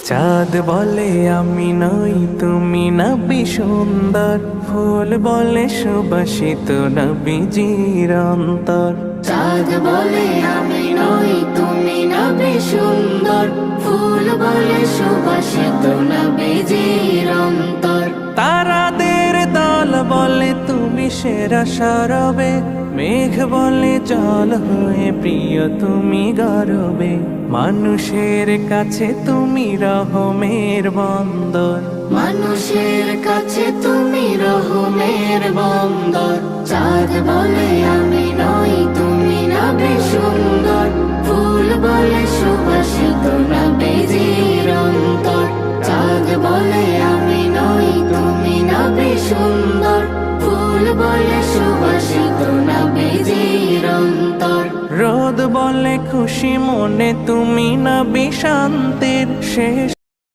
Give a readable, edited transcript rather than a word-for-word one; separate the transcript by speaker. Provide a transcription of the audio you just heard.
Speaker 1: চাঁদ বলে আমি নই তুমি নবী সুন্দর, ফুল বলে সুবাসিত নবীজির অন্তর।
Speaker 2: চাঁদ বলে আমি নই তুমি নবী সুন্দর, ফুল বলে সুবাসিত নবীজির অন্তর।
Speaker 1: তারাদের দল বলে তুমি সেরা সরবে, মেঘ বলে জল হয়ে প্রিয় তুমি গরবে। মানুষের কাছে তুমি রহমের বন্দর,
Speaker 2: মানুষের কাছে তুমি রহমের বন্দর। চাঁদ বলে আমি নই তুমি নবী সুন্দর, ফুল বলে সুবাসিত নবীজির অন্তর। চাঁদ বলে আমি নই তুমি নবী সুন্দর, ফুল বলে সুবাসিত নবীজির অন্তর।
Speaker 1: রোদ বলে খুশি মনে তুমি নবী শান্তির শেষ